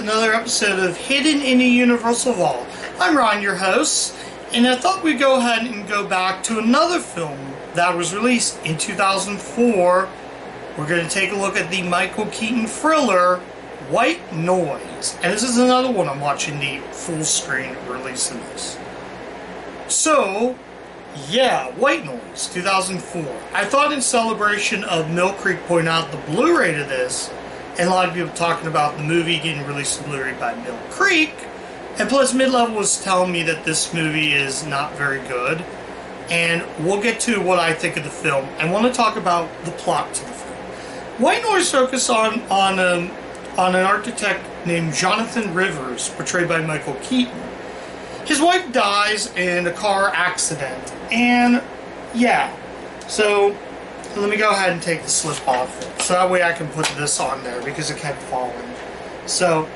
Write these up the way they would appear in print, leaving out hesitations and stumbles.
another episode of Hidden in a Universal Vault. I'm Ron, your host, and I thought we'd go ahead and go back to another film that was released in 2004. We're going to take a look at the Michael Keaton thriller, White Noise. And this is another one I'm watching the full screen release of this. So, yeah, White Noise, 2004. I thought in celebration of Mill Creek pointing out the Blu-ray to this, and a lot of people talking about the movie getting released on Blu-ray by Mill Creek, and plus Mid-Level was telling me that this movie is not very good, and we'll get to what I think of the film. I want to talk about the plot to the film. White Noise focuses on an architect named Jonathan Rivers, portrayed by Michael Keaton. His wife dies in a car accident, and yeah, so let me go ahead and take the slip off, so that way I can put this on there because it kept falling. So,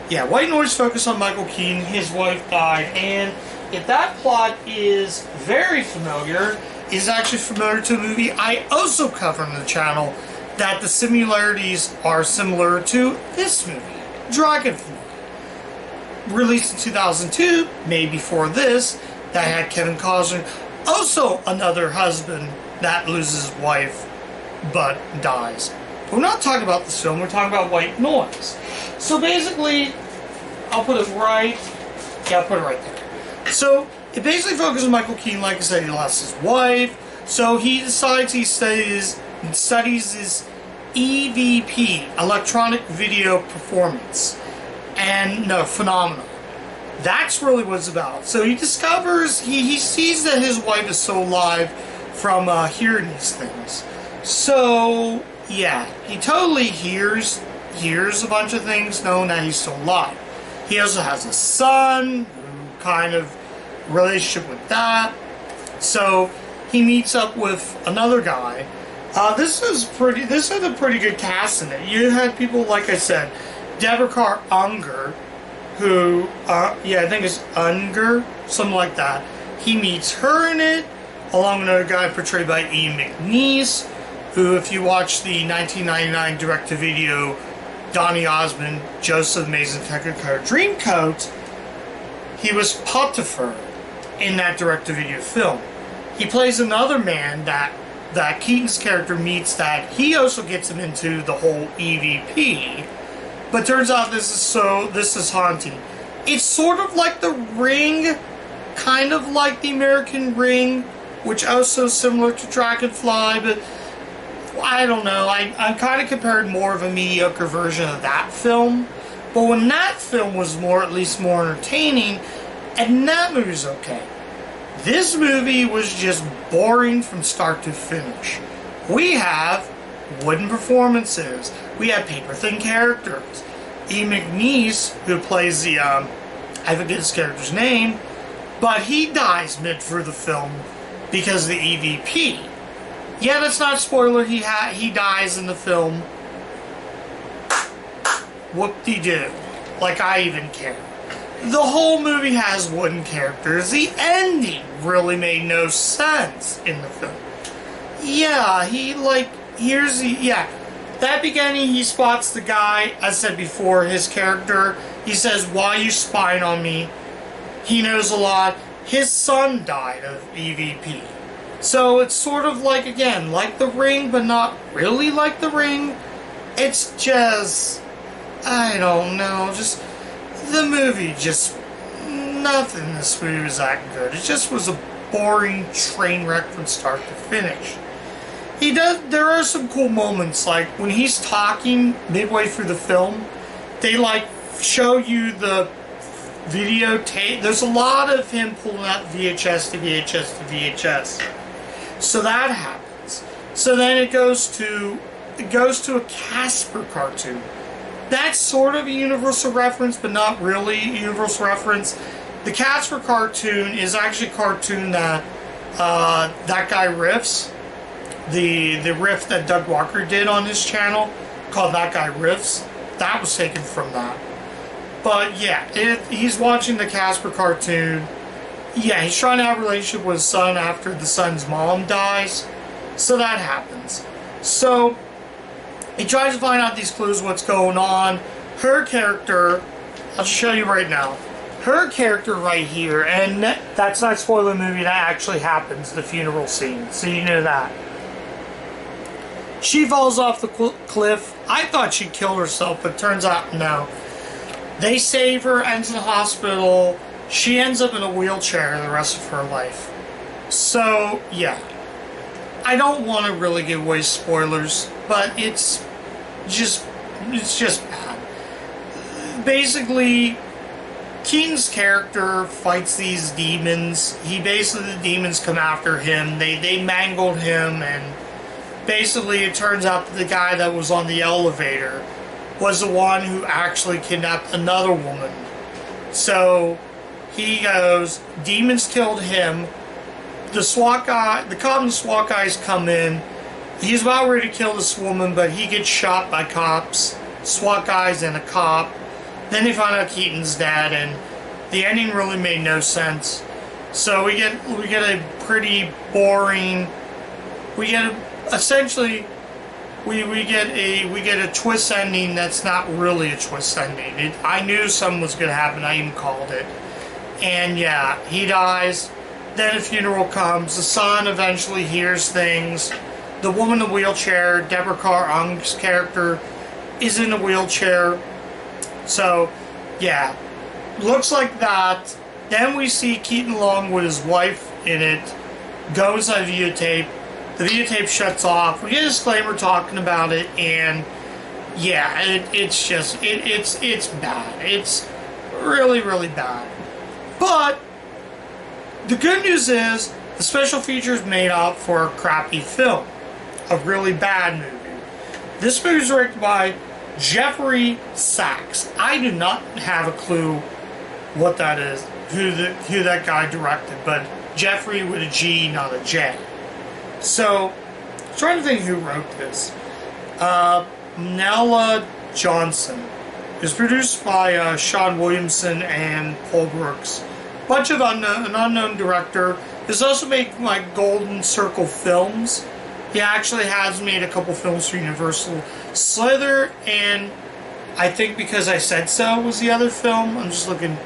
yeah, White Noise focused on Michael Keaton, his wife died, and if that plot is very familiar, is actually familiar to a movie I also cover on the channel, that the similarities are similar to this movie, Dragonfly. Released in 2002, made before this, that had Kevin Costner, also another husband that loses his wife but dies. But we're not talking about this film, we're talking about White Noise. So basically, I'll put it right there. So it basically focuses on Michael Keaton. Like I said, he lost his wife, so he decides he studies his EVP, electronic video performance, and no, phenomenon. That's really what it's about. So he discovers, he sees that his wife is still alive from hearing these things. So, yeah, he totally hears a bunch of things knowing that he's still alive. He also has a son, who kind of relationship with that. So he meets up with another guy. This had a pretty good cast in it. You had people, like I said, Deborah Carr Unger, who, I think it's Unger, something like that. He meets her in it, along with another guy portrayed by Ian McNeice, who, if you watch the 1999 direct-to-video Donny Osmond, Joseph Amazing Technicolor Dreamcoat, he was Potiphar in that direct-to-video film. He plays another man that Keaton's character meets, that he also gets him into the whole EVP, but turns out this is haunting. It's sort of like The Ring, kind of like The American Ring, which also similar to Dragonfly, but I don't know. I'm kind of comparing more of a mediocre version of that film. But when that film was at least more entertaining, and that movie's okay. This movie was just boring from start to finish. We have wooden performances. We have paper-thin characters. Ian McNeice, who plays the, I forget his character's name, but he dies mid through the film because of the EVP. Yeah, that's not a spoiler. He dies in the film. Whoop-de-doo. Like I even care. The whole movie has wooden characters. The ending really made no sense in the film. Yeah, that beginning, he spots the guy, as I said before, his character. He says, "Why are you spying on me?" He knows a lot. His son died of EVP. So it's sort of like, again, like The Ring, but not really like The Ring. It's just, I don't know, just, the movie nothing in this movie was that good. It just was a boring train wreck from start to finish. There are some cool moments, like when he's talking midway through the film, they show you the videotape. There's a lot of him pulling out VHS to VHS to VHS. So that happens. So then it goes to a Casper cartoon. That's sort of a universal reference, but not really a universal reference. The Casper cartoon is actually a cartoon that that guy riffs. The riff that Doug Walker did on his channel, called That Guy Riffs, that was taken from that. But yeah, he's watching the Casper cartoon. Yeah, he's trying to have a relationship with his son after the son's mom dies. So that happens. So he tries to find out these clues, what's going on. Her character I'll show you right now. Her character right here, and that's not spoiling the movie, that actually happens, the funeral scene, so you know that. She falls off the cliff. I thought she killed herself, but turns out no. They save her, ends in the hospital. She ends up in a wheelchair the rest of her life. So, yeah. I don't want to really give away spoilers, but it's just bad. Basically, Keaton's character fights these demons. The demons come after him. They mangled him, and basically it turns out that the guy that was on the elevator was the one who actually kidnapped another woman. So he goes, demons killed him. The common SWAT guys come in. He's about ready to kill this woman, but he gets shot by cops, SWAT guys, and a cop. Then they find out Keaton's dead, and the ending really made no sense. So we get a pretty boring. We get a twist ending that's not really a twist ending. I knew something was going to happen. I even called it. And yeah, he dies. Then a funeral comes. The son eventually hears things. The woman in the wheelchair, Deborah Carr-Ung's character, is in a wheelchair. So, yeah. Looks like that. Then we see Keaton Long with his wife in it. Go inside the videotape. The videotape shuts off. We get a disclaimer talking about it, and yeah, it's bad. It's really, really bad. But the good news is the special features made up for a crappy film, a really bad movie. This movie is directed by Jeffrey Sachs. I do not have a clue what that is, who that guy directed, but Jeffrey with a G, not a J. So, I'm trying to think who wrote this. Nella Johnson. It's produced by Sean Williamson and Paul Brooks. Bunch of an unknown director. He's also made like Golden Circle films. He actually has made a couple films for Universal. Slither and I Think Because I Said So was the other film. I'm just looking.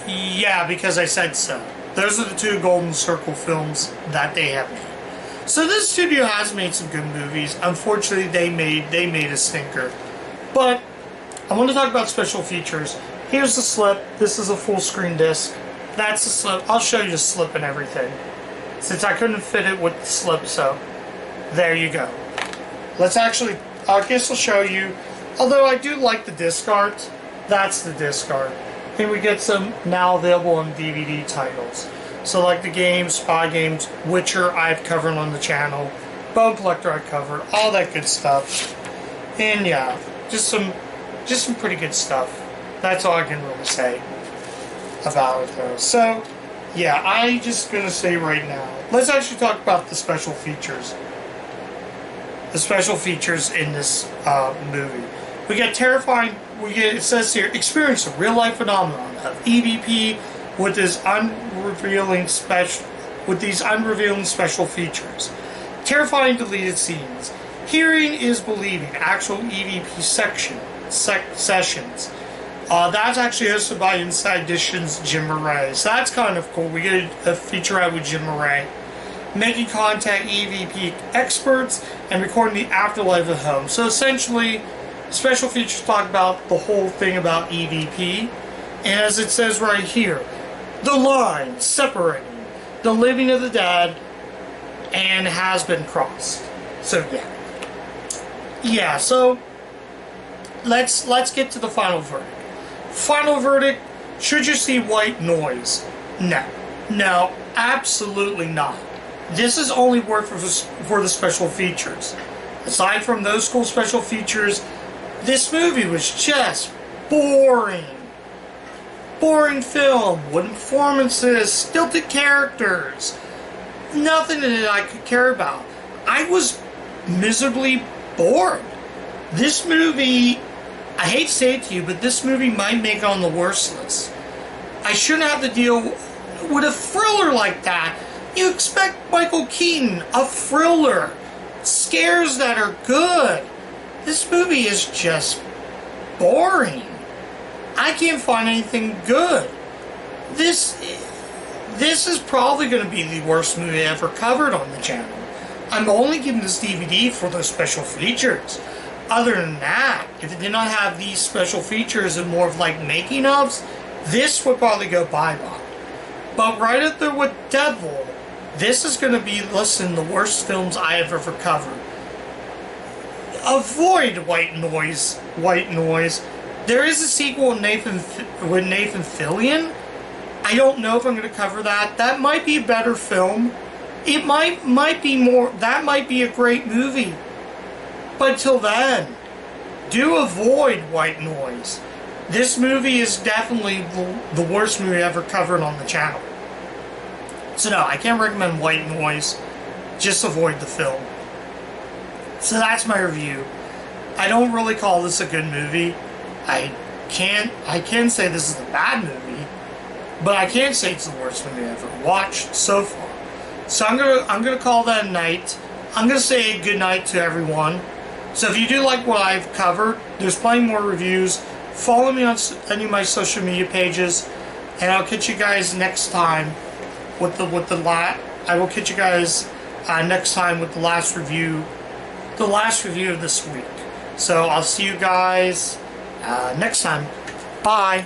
Yeah, Because I Said So. Those are the two Golden Circle films that they have made. So this studio has made some good movies. Unfortunately, they made a stinker. But I want to talk about special features. Here's the slip. This is a full screen disc. That's the slip. I'll show you the slip and everything, since I couldn't fit it with the slip. So there you go. Let's actually. I guess I'll show you. Although I do like the disc art. That's the disc art. And we get some now available on DVD titles. So like the games, Spy Games, Witcher I've covered on the channel, Bone Collector I covered, all that good stuff. And yeah, just some pretty good stuff. That's all I can really say about it though. So yeah, I'm just gonna say right now, let's actually talk about the special features. The special features in this movie. We get terrifying. It says here, experience a real-life phenomenon of EVP with these unrevealing special features. Terrifying deleted scenes. Hearing is believing. Actual EVP sessions. That's actually hosted by Inside Edition's Jim Murray. So that's kind of cool. We get a feature out with Jim Murray. Making contact EVP experts and recording the afterlife of home. So essentially, special features talk about the whole thing about EVP. And as it says right here, the line separating the living of the dead and has been crossed. So yeah. So let's get to the final verdict. Final verdict: should you see white noise? No, absolutely not. This is only worth for the special features. Aside from those cool special features, this movie was just boring. Boring film, wooden performances, stilted characters. Nothing that I could care about. I was miserably bored. This movie, I hate to say it to you, but this movie might make it on the worst list. I shouldn't have to deal with a thriller like that. You expect Michael Keaton, a thriller, scares that are good. This movie is just boring. I can't find anything good. This is probably going to be the worst movie I ever covered on the channel. I'm only giving this DVD for those special features. Other than that, if it did not have these special features and more of like making ofs, this would probably go bye-bye. But right up there with Deadpool, this is going to be, listen, the worst films I have ever covered. Avoid White Noise. White Noise. There is a sequel with Nathan Fillion. I don't know if I'm going to cover that. That might be a better film. It might be more. That might be a great movie. But until then, do avoid White Noise. This movie is definitely the worst movie ever covered on the channel. So no, I can't recommend White Noise. Just avoid the film. So that's my review. I don't really call this a good movie. I can say this is a bad movie, but I can't say it's the worst movie I've ever watched so far. So I'm gonna call that a night. I'm gonna say good night to everyone. So if you do like what I've covered, there's plenty more reviews. Follow me on any of my social media pages, and I'll catch you guys next time with the I will catch you guys next time with the last review of this week. So I'll see you guys next time. Bye.